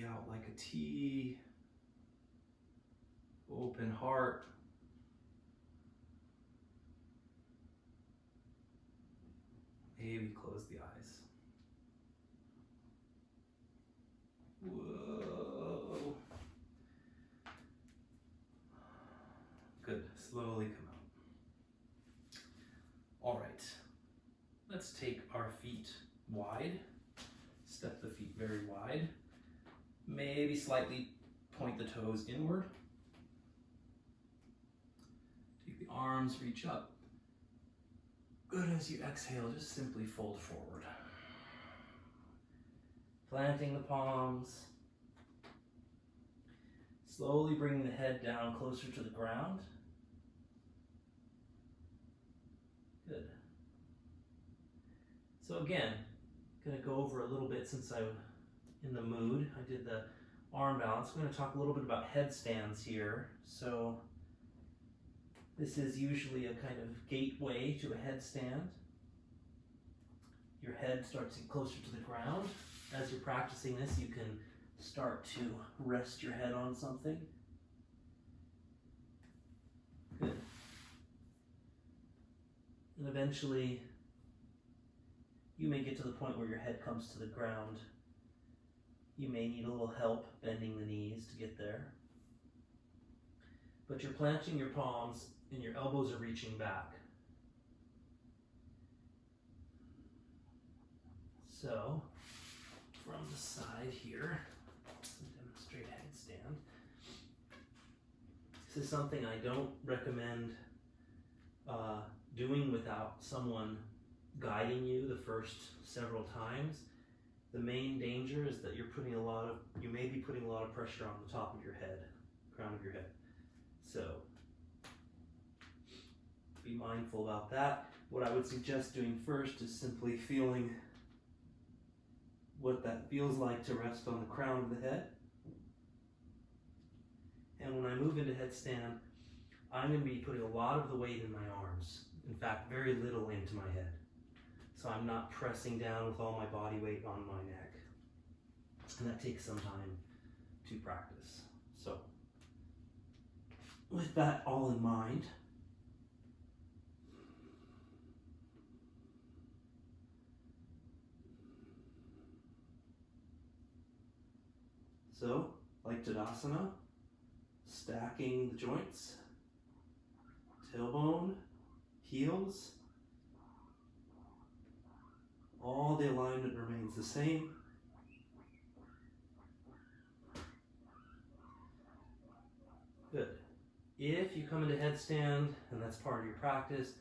B: out like a T. Open heart. Maybe close the eyes. Whoa. Good. Slowly come out. All right. Let's take our feet wide. Step the feet very wide. Maybe slightly point the toes inward. Take the arms, reach up. Good. As you exhale, just simply fold forward. Planting the palms. Slowly bringing the head down closer to the ground. Good. So again, going to go over a little bit since I'm in the mood. I did the arm balance. I'm going to talk a little bit about headstands here. So this is usually a kind of gateway to a headstand. Your head starts to get closer to the ground. As you're practicing this, you can start to rest your head on something. Good. And eventually, you may get to the point where your head comes to the ground. You may need a little help bending the knees to get there. But you're planting your palms and your elbows are reaching back. So, from the side here, let's demonstrate headstand. This is something I don't recommend doing without someone guiding you the first several times. The main danger is that you may be putting a lot of pressure on the top of your head, crown of your head. So be mindful about that. What I would suggest doing first is simply feeling what that feels like to rest on the crown of the head. And when I move into headstand, I'm going to be putting a lot of the weight in my arms. In fact, very little into my head. So I'm not pressing down with all my body weight on my neck. And that takes some time to practice. So, with that all in mind, So, like Tadasana, stacking the joints, tailbone, heels, all the alignment remains the same. Good. If you come into headstand, and that's part of your practice,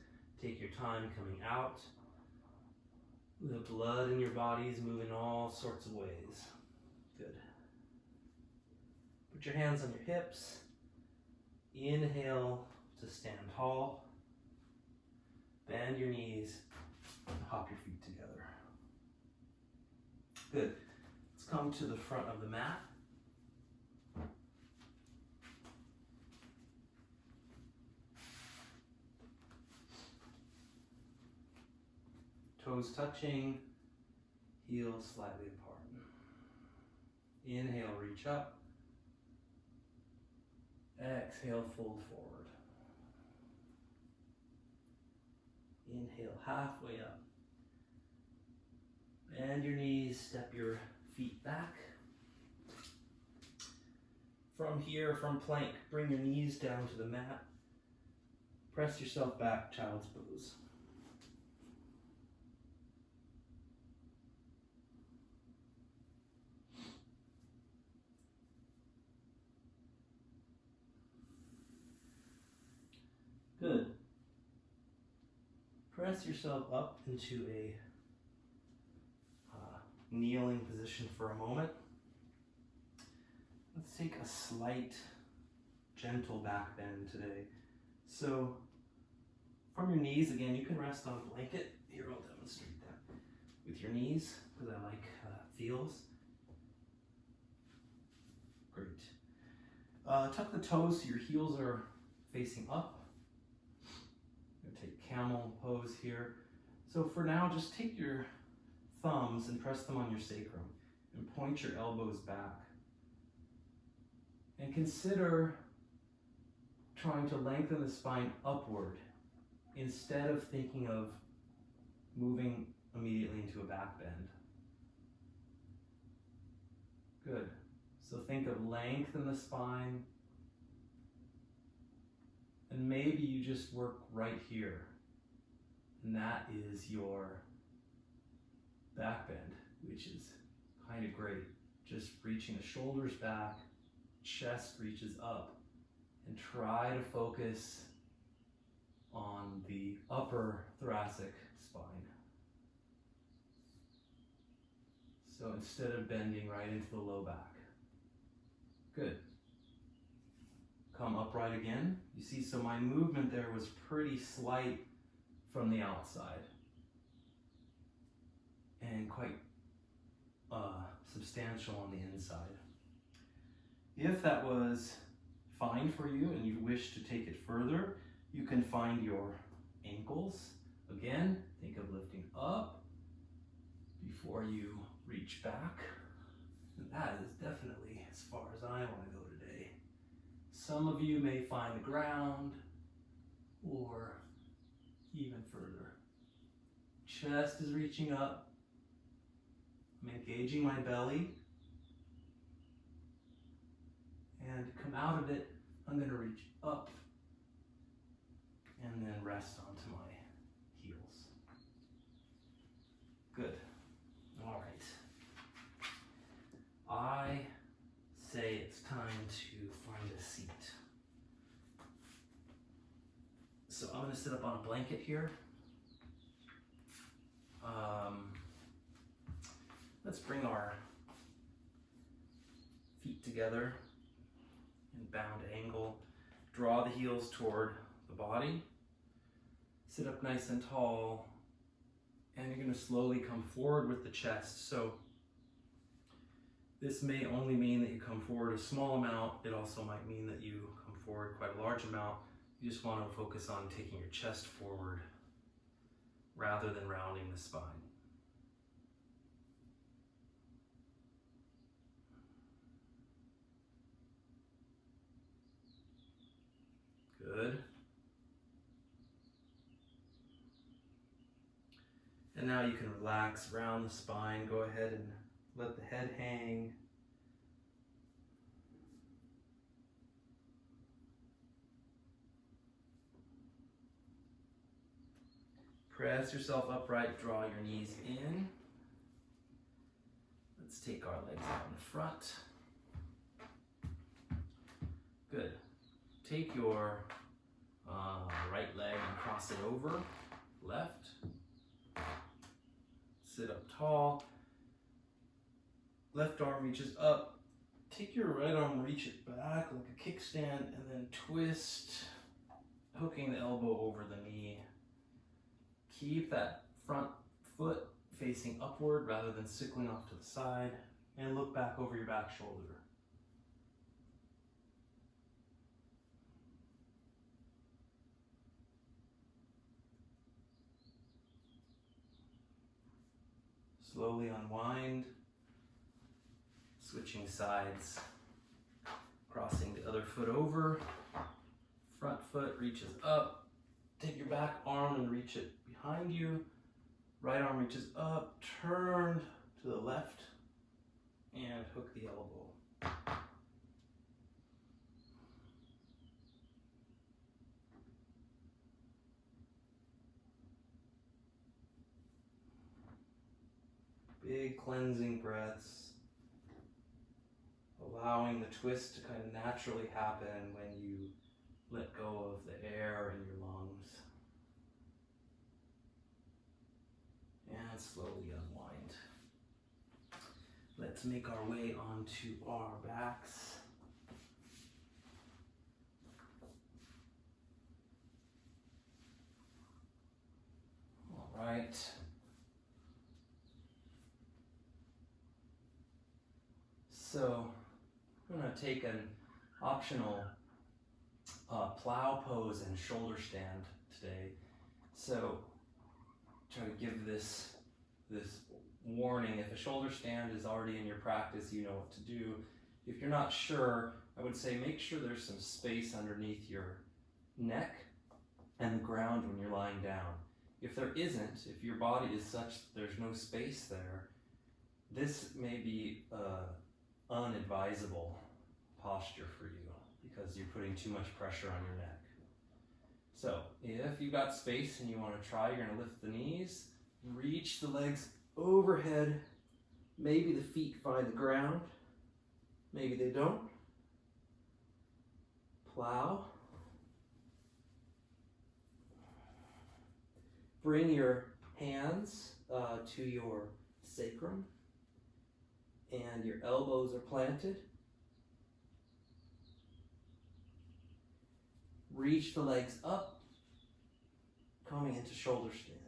B: take your time coming out. The blood in your body is moving all sorts of ways. Good. Put your hands on your hips. Inhale to stand tall. Bend your knees and hop your feet together. Good. Let's come to the front of the mat. Toes touching, heels slightly apart. Inhale, reach up. Exhale, fold forward. Inhale, halfway up. Bend your knees, step your feet back. From here, from plank, bring your knees down to the mat. Press yourself back, child's pose. Good. Press yourself up into a kneeling position for a moment. Let's take a slight, gentle back bend today. So, from your knees, again, you can rest on a blanket. Here, I'll demonstrate that with your knees, because I like how that feels. Great. Tuck the toes so your heels are facing up. I'm going to take camel pose here. So for now, just take your thumbs and press them on your sacrum and point your elbows back. And consider trying to lengthen the spine upward instead of thinking of moving immediately into a back bend. Good. So think of lengthen the spine, and maybe you just work right here, and that is your back bend, which is kind of great. Just reaching the shoulders back, chest reaches up, and try to focus on the upper thoracic spine. So instead of bending right into the low back. Good. Come upright again. You see, so my movement there was pretty slight from the outside and quite substantial on the inside. If that was fine for you and you wish to take it further, you can find your ankles. Again, think of lifting up before you reach back. And that is definitely as far as I want to go today. Some of you may find the ground or even further. Chest is reaching up. I'm engaging my belly. And to come out of it, I'm going to reach up and then rest onto my heels. Good. All right. I say it's time to find a seat. So I'm going to sit up on a blanket here. Let's bring our feet together in bound angle. Draw the heels toward the body. Sit up nice and tall. And you're going to slowly come forward with the chest. So this may only mean that you come forward a small amount. It also might mean that you come forward quite a large amount. You just want to focus on taking your chest forward rather than rounding the spine. Good. And now you can relax around the spine. Go ahead and let the head hang. Press yourself upright, draw your knees in. Let's take our legs out in front. Good. Take your right leg and cross it over, left. Sit up tall. Left arm reaches up. Take your right arm, reach it back like a kickstand, and then twist, hooking the elbow over the knee. Keep that front foot facing upward rather than sickling off to the side, and look back over your back shoulder. Slowly unwind, switching sides, crossing the other foot over, front foot reaches up, take your back arm and reach it behind you, right arm reaches up, turn to the left, and hook the elbow. Big cleansing breaths, allowing the twist to kind of naturally happen when you let go of the air in your lungs. And slowly unwind. Let's make our way onto our backs. All right. So I'm going to take an optional plow pose and shoulder stand today. So try to give this warning. If a shoulder stand is already in your practice, you know what to do. If you're not sure, I would say make sure there's some space underneath your neck and the ground when you're lying down. If there isn't, if your body is such that there's no space there, this may be unadvisable posture for you because you're putting too much pressure on your neck. So if you've got space and you want to try, you're going to lift the knees, reach the legs overhead. Maybe the feet find the ground, maybe they don't. Plow. Bring your hands to your sacrum and your elbows are planted. Reach the legs up, coming into shoulder stand.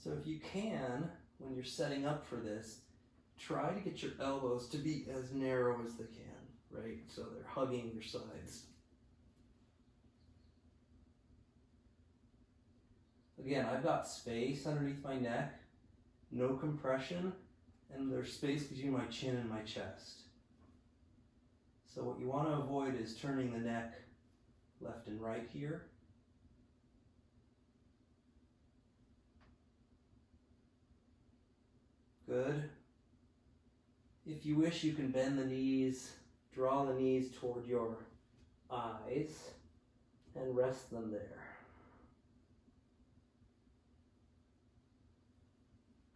B: So if you can, when you're setting up for this, try to get your elbows to be as narrow as they can, right? So they're hugging your sides. Again, I've got space underneath my neck, no compression, and there's space between my chin and my chest. So what you want to avoid is turning the neck left and right here. Good. If you wish, you can bend the knees, draw the knees toward your eyes, and rest them there.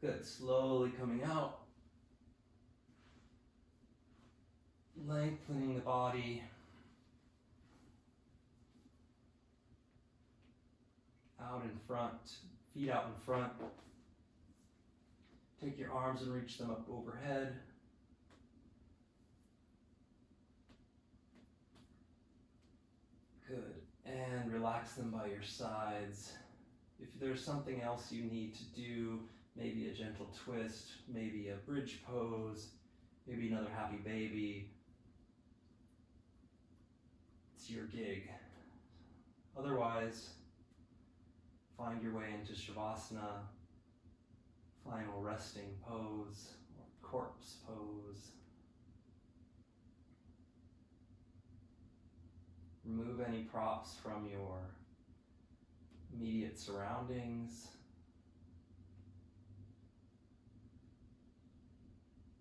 B: Good. Slowly coming out. Lengthening the body. Out in front. Feet out in front. Take your arms and reach them up overhead. Good. And relax them by your sides. If there's something else you need to do, maybe a gentle twist, maybe a bridge pose, maybe another happy baby, it's your gig. Otherwise, find your way into Shavasana, final resting pose, or corpse pose. Remove any props from your immediate surroundings.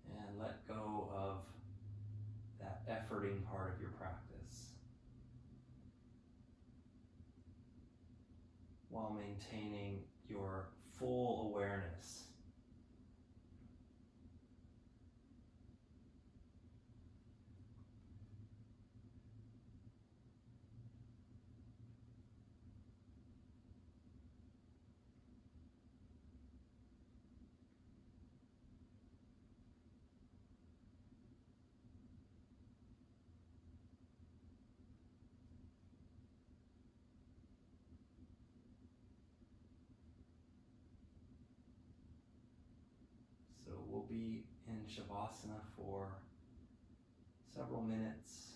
B: And let go of that efforting part of your practice.
A: while maintaining your full awareness. So we'll be in Shavasana for several minutes.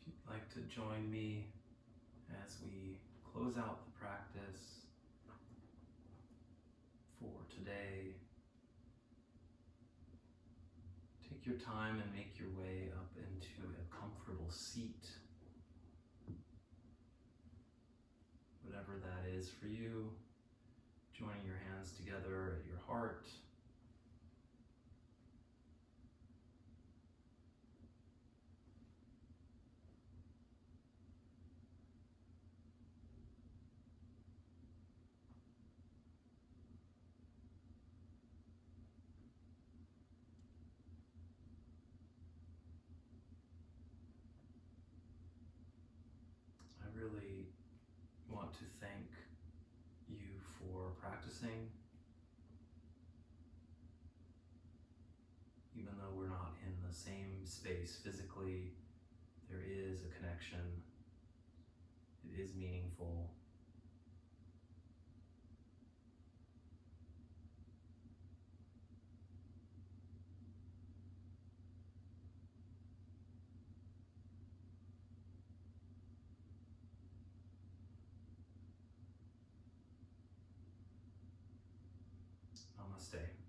A: If you'd like to join me as we close out the practice for today, take
B: Take your time and make your way up into a comfortable seat. Whatever that is for you, joining your hands together at your heart. I really want to thank you for practicing. Even though we're not in the same space physically, there is a connection. It is meaningful. Namaste.